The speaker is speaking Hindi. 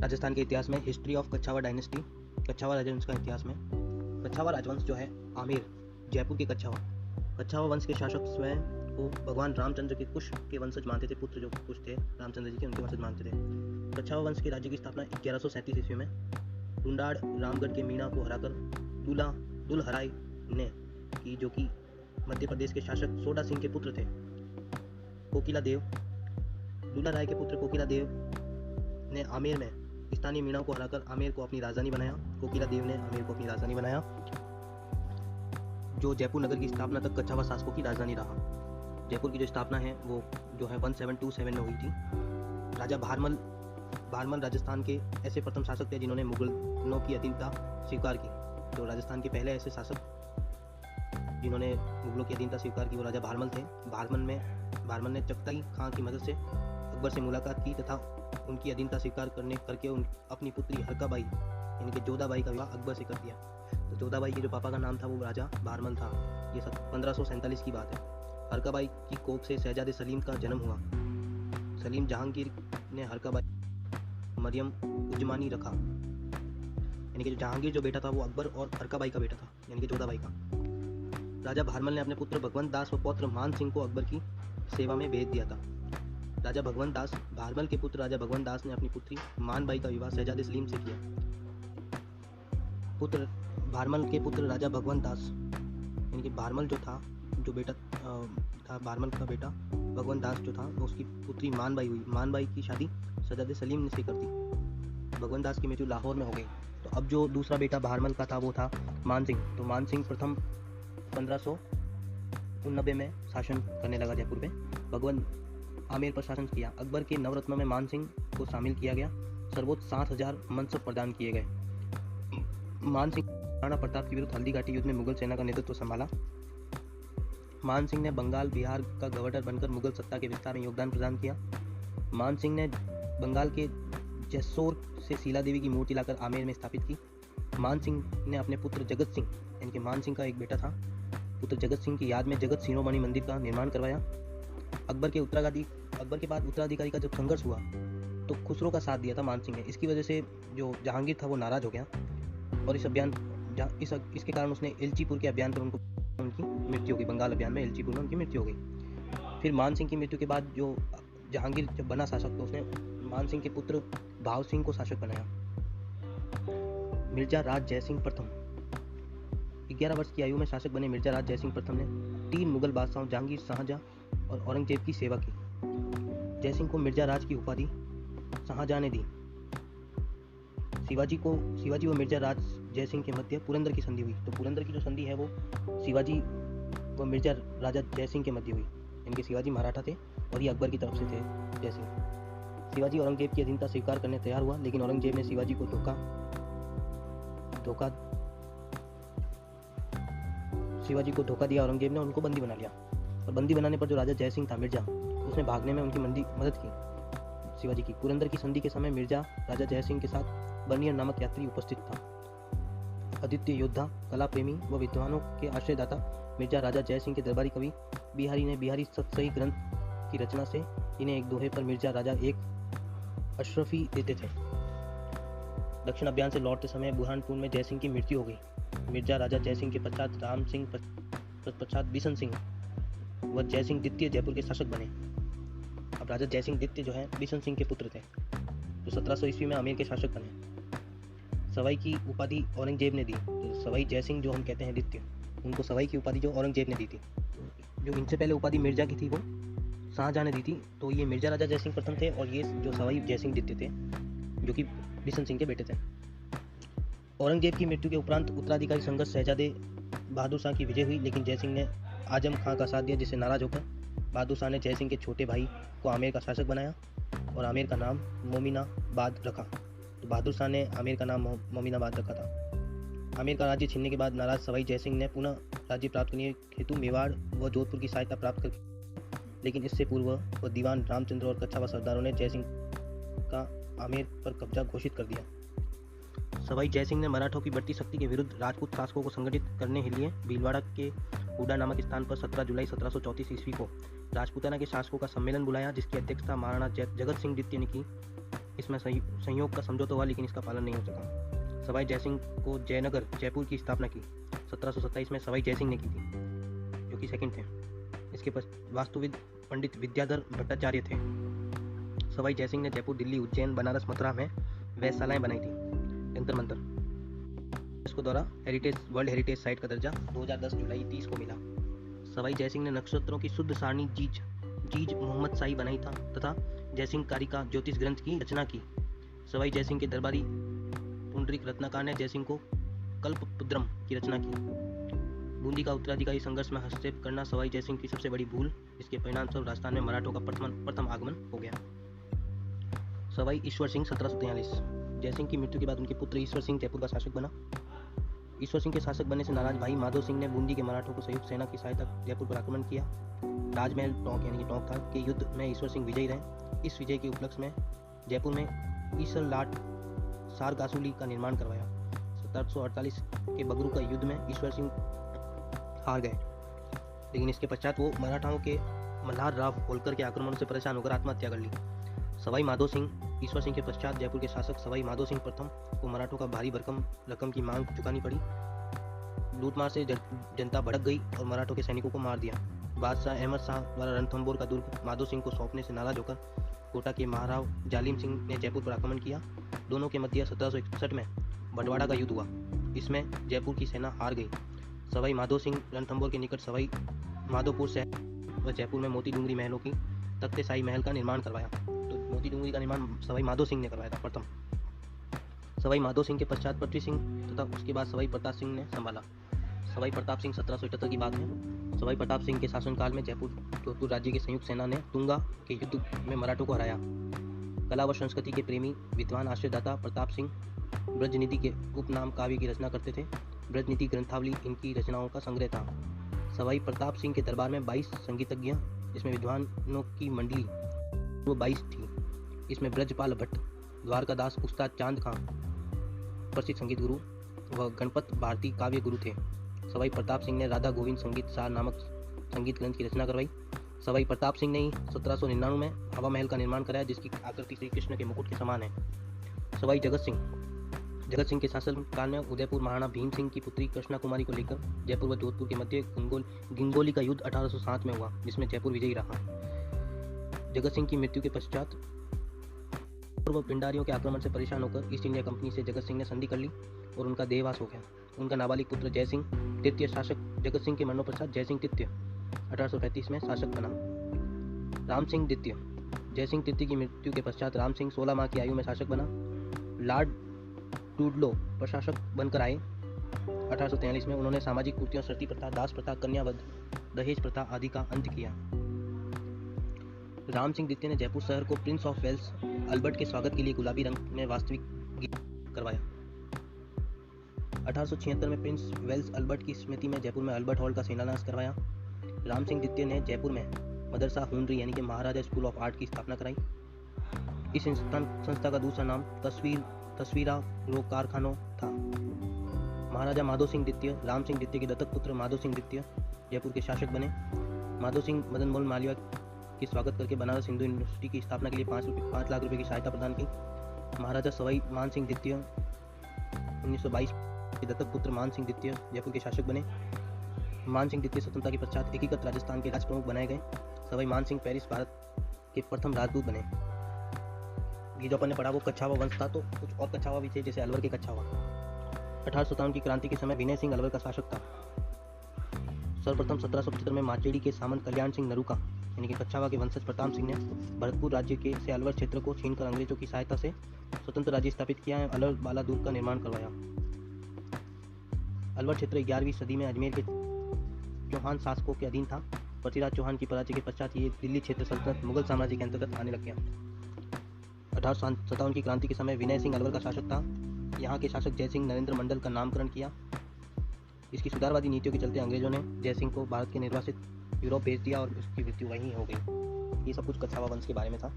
राजस्थान के इतिहास में history of Kachhawa dynasty, Kachhawa राजवंश का इतिहास में। कच्छावा राजवंश जो है आमेर, जयपुर के कच्छावा वंश के शासक स्वयं को भगवान रामचंद्र के कुश के वंशज मानते थे। पुत्र जो कुश थे रामचंद्र जी के, उनके वंशज मानते थे। कच्छावा वंश के राज्य की स्थापना 1137 ईस्वी में डुंडाड़ रामगढ़ के मीणा को हराकर दुलहराय ने की, जो कि मध्य प्रदेश के शासक सोडा सिंह के पुत्र थे। कोकिला देव, दुलहराय के पुत्र कोकिला देव ने आमेर में स्थानीय मीणाओं को हराकर आमेर को अपनी राजधानी बनाया। कोकिला देव ने आमेर को अपनी राजधानी बनाया, जो जयपुर नगर की स्थापना तक कच्छावा शासकों की राजधानी रहा। जयपुर की जो स्थापना है वो जो है 1727 में हुई थी। राजा भारमल राजस्थान के ऐसे प्रथम शासक थे जिन्होंने मुगलों की अधीनता स्वीकार की। तो राजस्थान के पहले ऐसे शासक जिन्होंने मुगलों की अधीनता स्वीकार की वो राजा भारमल थे। भारमल ने चगताई खां की मदद से अकबर से मुलाकात की तथा उनकी अधीनता स्वीकार करके अपनी पुत्री हरकाबाई यानी कि जोधाबाई का विवाह अकबर से कर दिया। तो जोधाबाई के जो पापा का नाम था वो राजा भारमल था। ये 1547 की बात है। हरकाबाई की कोख से शहजादे सलीम का जन्म हुआ। सलीम जहांगीर ने हरकाबाई मरियम उजमानी रखा, यानी कि जहांगीर जो बेटा था वो अकबर और हरकाबाई का बेटा था, यानी कि जोधाबाई का। राजा भारमल ने अपने पुत्र भगवंत दास व पौत्र मान सिंह को अकबर की सेवा में भेज दिया था। भारमल के पुत्र राजा भगवंत दास ने अपनी पुत्री मानबाई का विवाह शहजादे सलीम से किया। भारमल के पुत्र राजा भगवंत दास यानी कि भारमल जो था, जो बेटा था भारमल का बेटा भगवंत दास जो था, उसकी पुत्री मानबाई हुई। मानबाई की शादी शहजादे सलीम ने से कर दी। भगवंत दास की मृत्यु लाहौर में हो गई। तो अब जो दूसरा बेटा भारमल का था वो था मान सिंह। तो मान सिंह प्रथम 1589 में शासन करने लगा जयपुर में। भगवंत आमेर पर शासन किया। अकबर के नवरत्नों में मान सिंह को शामिल किया गया। सर्वोच्च 60,000 मनसब प्रदान किए गए। मान सिंह राणा प्रताप के विरुद्ध हल्दी घाटी युद्ध में मुगल सेना का नेतृत्व संभाला। मान सिंह ने बंगाल बिहार का गवर्नर बनकर मुगल सत्ता के विस्तार में योगदान प्रदान किया। मान सिंह ने बंगाल के जैसोर से शीला देवी की मूर्ति लाकर आमेर में स्थापित की। मान सिंह ने अपने पुत्र जगत सिंह यानी कि मान सिंह का एक बेटा था, पुत्र जगत सिंह की याद में जगत शिरोमणि मंदिर का निर्माण करवाया। अकबर के बाद उत्तराधिकारी का जब संघर्ष हुआ तो खुसरो का साथ दिया था मान सिंह ने। इसकी वजह से जो जहांगीर था वो नाराज हो गया और इसके कारण उसने एलचीपुर के अभियान पर उनकी मृत्यु हो गई। बंगाल अभियान में एलचीपुर में उनकी मृत्यु हो गई। फिर मान सिंह की मृत्यु के बाद जो जहांगीर जब बना शासक तो उसने मान सिंह के पुत्र भाव सिंह को शासक बनाया। मिर्जा राज जयसिंह प्रथम 11 वर्ष की आयु में शासक बने मिर्जा राज जयसिंह प्रथम ने 3 मुगल बादशाहों जहांगीर, शाहजहां और औरंगजेब की सेवा की। जयसिंह को मिर्जा राज की उपाधि शाहजहां ने दी। शिवाजी व मिर्जा राज जयसिंह के मध्य पुरंदर की संधि हुई। तो पुरंदर की जो संधि है वो शिवाजी व मिर्जा राजा जयसिंह के मध्य हुई। इनके शिवाजी मराठा थे और ये अकबर की तरफ से थे जयसिंह। शिवाजी औरंगजेब की अधीनता स्वीकार करने तैयार हुआ, लेकिन औरंगजेब ने शिवाजी को धोखा दिया। औरंगजेब ने उनको बंदी बना लिया और बंदी बनाने पर जो राजा जयसिंह था मिर्जा, उसने भागने में उनकी मदद की शिवाजी की। पुरंदर की संधि के समय मिर्जा राजा जयसिंह के साथ बर्नियर नामक यात्री उपस्थित था। अद्वितीय योद्धा, कला प्रेमी व विद्वानों के आश्रयदाता मिर्जा राजा जयसिंह के दरबारी कवि बिहारी ने बिहारी सतसई ग्रंथ की रचना से इन्हें एक दोहे पर मिर्जा राजा एक अशरफी देते थे। दक्षिण अभियान से लौटते समय बुरहानपुर में जयसिंह की मृत्यु हो गई। मिर्जा राजा जयसिंह के पश्चात राम सिंह पश्चात बिशन सिंह व जयसिंह द्वितीय जयपुर के शासक बने। अब राजा जयसिंह द्वितीय जो है बिशन सिंह के पुत्र थे, जो 1700 ईस्वी में आमेर के शासक बने। सवाई की उपाधि औरंगजेब ने दी। तो सवाई जयसिंह जो हम कहते हैं द्वितीय, उनको सवाई की उपाधि जो औरंगजेब ने दी थी। जो इनसे पहले उपाधि मिर्जा की थी वो शाहजहां ने दी थी। तो ये मिर्जा राजा जयसिंह प्रथम थे और ये जो सवाई जयसिंह द्वितीय थे, जो कि बिशन सिंह के बेटे थे। औरंगजेब की मृत्यु के उपरांत उत्तराधिकारी संघर्ष शहजादे बहादुर शाह की विजय हुई, लेकिन जयसिंह ने आजम खां का साथ दिया, जिससे नाराज होकर बहादुर शाह ने जयसिंह के छोटे भाई को आमेर का शासक बनाया और आमेर का नाम मोमिनाबाद रखा। तो बहादुर शाह ने आमेर का नाम मोमिनाबाद रखा था। आमेर का राज्य छीनने के बाद नाराज सवाई जयसिंह ने पुनः राज्य प्राप्त करने हेतु मेवाड़ व जोधपुर की सहायता प्राप्त कर, लेकिन इससे पूर्व वह दीवान रामचंद्र और कच्छावा सरदारों ने जयसिंह का आमेर पर कब्जा घोषित कर दिया। सवाई जयसिंह ने मराठों की बढ़ती शक्ति के विरुद्ध राजपूत शासकों को संगठित करने के लिए भीलवाड़ा के हुडा नामक स्थान पर 17 जुलाई 1734 ईस्वी को राजपूताना के शासकों का सम्मेलन बुलाया, जिसकी अध्यक्षता महाराणा जगत सिंह द्वितीय ने की। इसमें संयोग का समझौता हुआ, लेकिन इसका पालन नहीं हो सका। सवाई जयसिंह को जयनगर जयपुर की स्थापना की 1727 में सवाई जयसिंह ने की थी, जो कि सेकंड थे। इसके वास्तुविद पंडित विद्याधर भट्टाचार्य थे। सवाई जयसिंह ने जयपुर, दिल्ली, उज्जैन, बनारस, मथुरा में वेधशालाएं बनाई थी। जंतर मंतर इसको द्वारा वर्ल्ड हेरिटेज साइट का दर्जा 2010 जुलाई 30 को मिला। सवाई जयसिंह ने नक्षत्रों की शुद्ध सारणी जीज मोहम्मद शाही बनाई था तथा जयसिंह कारिका ज्योतिष ग्रंथ की रचना की। सवाई जयसिंह के दरबारी पुंडरीक रत्नाकर ने जयसिंह को कल्पद्रुम की रचना की। बूंदी का उत्तराधिकारी संघर्ष में हस्तक्षेप करना सवाई जयसिंह की सबसे बड़ी भूल। इसके परिणामस्वरूप राजस्थान में मराठों का प्रथम आगमन हो गया। सवाई ईश्वर सिंह 1743। जयसिंह की मृत्यु के बाद उनके पुत्र ईश्वर सिंह जयपुर का शासक बना। ईश्वर सिंह के शासक बनने से नाराज भाई माधो सिंह ने बूंदी के मराठों को संयुक्त सेना की सहायता जयपुर पर आक्रमण किया। राजमहल टोंक यानी कि टोंक था के युद्ध में ईश्वर सिंह विजयी रहे। इस विजय के उपलक्ष्य में जयपुर में ईसर लाट सारगासुली का निर्माण करवाया। 1748 के बगरू का युद्ध में ईश्वर सिंह हार गए, लेकिन इसके पश्चात वो मराठाओं के मल्हार राव होलकर के आक्रमणों से परेशान होकर आत्महत्या कर ली। सवाई माधो सिंह ईश्वर सिंह के पश्चात जयपुर के शासक सवाई माधो सिंह प्रथम को मराठों का भारी भरकम रकम की मांग चुकानी पड़ी। लूटमार से जनता भड़क गई और मराठों के सैनिकों को मार दिया। बादशाह अहमद शाह द्वारा रणथंबोर का दुर्ग माधो सिंह को सौंपने से नाराज होकर कोटा के महाराव जालिम सिंह ने जयपुर पर आक्रमण किया। दोनों के मध्य 1761 में बंटवाड़ा का युद्ध हुआ। इसमें जयपुर की सेना हार गई। सवाई माधो सिंह रणथंबोर के निकट सवाई माधोपुर शहर व जयपुर में मोती डूंगरी महलों की तख्तेशाही महल का निर्माण करवाया। तो मोती डूंगरी का निर्माण सवाई माधो सिंह ने करवाया था प्रथम। सवाई माधो सिंह के पश्चात पृथ्वी सिंह तथा उसके बाद सवाई प्रताप सिंह ने संभाला। सवाई प्रताप सिंह 1778 की बात है। सवाई प्रताप सिंह के शासनकाल में जयपुर जोधपुर राज्य की संयुक्त सेना ने तुंगा के युद्ध में मराठों को हराया। कला व संस्कृति के प्रेमी विद्वान आश्रयदाता प्रताप सिंह ब्रजनिधि के उपनाम काव्य की रचना करते थे। ब्रजनिधि ग्रंथावली इनकी रचनाओं का संग्रह था। सवाई प्रताप सिंह के दरबार में 22 संगीतज्ञ, जिसमें विद्वानों की मंडली वो 22 थी। इसमें ब्रजपाल भट्ट, द्वारकादास, उस्ताद चांद खां प्रसिद्ध संगीत गुरु व गणपत भारती काव्य गुरु थे। सवाई प्रताप सिंह ने राधा गोविंद संगीत सार नामक संगीत ग्रंथ की रचना करवाई। सवाई प्रताप सिंह ने ही 1799 में हवा महल का निर्माण कराया, जिसकी आकृति श्री कृष्ण के मुकुट के समान है। सवाई जगत सिंह के शासनकाल में उदयपुर महाराणा भीम सिंह की पुत्री कृष्णा कुमारी को लेकर जयपुर व जोधपुर के मध्य गिंगोली का युद्ध 1807 में हुआ, जिसमें जयपुर विजयी रहा। जगत सिंह की मृत्यु के पश्चात पूर्व पिंडारियों के आक्रमण से परेशान होकर ईस्ट इंडिया कंपनी से जगत सिंह ने संधि कर ली और उनका देहवास हो गया। उनका नाबालिग पुत्र जयसिंह तृतीय शासक जगत सिंह के मरणोपश्चात जयसिंह तृतीय 1835 में शासक बना। राम सिंह द्वितीय। जयसिंह तृतीय की मृत्यु के पश्चात राम सिंह 16 माह की आयु में शासक बना। लॉर्ड टूडलो प्रशासक बनकर आए। 1843 में उन्होंने सामाजिक कुरीतियों, सती प्रथा, दास प्रथा, कन्यावध, दहेज प्रथा आदि का अंत किया। राम सिंह द्वितीय ने जयपुर शहर को प्रिंस ऑफ वेल्स अल्बर्ट के स्वागत के लिए गुलाबी रंग में वास्तविक करवाया। 1876 में प्रिंस वेल्स अल्बर्ट की स्मृति में जयपुर में अल्बर्ट हॉल का शिलान्यास करवाया। राम सिंह द्वितीय ने जयपुर में मदरसा हुनरी यानी कि महाराजा स्कूल ऑफ आर्ट की स्थापना कराई। इस संस्था का दूसरा नाम तस्वीरा लोक कारखानों था। महाराजा माधो सिंह द्वितीय राम सिंह द्वितीय के दत्तक पुत्र माधो सिंह द्वितीय जयपुर के शासक बने। माधो सिंह मदन मोहन मालवीय की स्वागत करके बनारस हिंदू यूनिवर्सिटी की स्थापना के लिए 5 लाख रुपए की सहायता प्रदान की। महाराजा सवाई मान सिंह द्वितीय 1922 के दत्तक पुत्र मान सिंह द्वितीय जयपुर के शासक बने। मान सिंह द्वितीय स्वतंत्रता के पश्चात एकीकृत राजस्थान के राज प्रमुख बनाए गए। सवाई मान सिंह पेरिस भारत के प्रथम राजदूत बने। ये जो अपन ने पढ़ा वो कच्छावा वंश था, तो कुछ और कच्छावा भी थे, जैसे अलवर के कच्छावा। 1857 की क्रांति के समय विनय सिंह अलवर का शासक था। सर्वप्रथम 1775 में माचेड़ी के सामंत कल्याण सिंह नरूका यानी कि कच्छावा के वंशज प्रताप सिंह ने भरतपुर राज्य के से अलवर क्षेत्र को छीनकर अंग्रेजों की सहायता से स्वतंत्र राज्य स्थापित किया है। अलवर बाला दुर्ग का निर्माण करवाया। अलवर क्षेत्र 11वीं सदी में अजमेर के चौहान शासकों के अधीन था। पृथ्वीराज चौहान की पराजय के पश्चात ये दिल्ली क्षेत्र सल्तनत मुगल साम्राज्य के अंतर्गत आने लग गया। 1857 की क्रांति के समय विनय सिंह अलवर का शासक था। यहाँ के शासक जयसिंह नरेंद्र मंडल का नामकरण किया। इसकी सुधारवादी नीतियों के चलते अंग्रेजों ने जयसिंह को भारत के निर्वासित यूरोप भेज दिया और उसकी मृत्यु वहीं हो गई। ये सब कुछ कच्छावा वंश के बारे में था।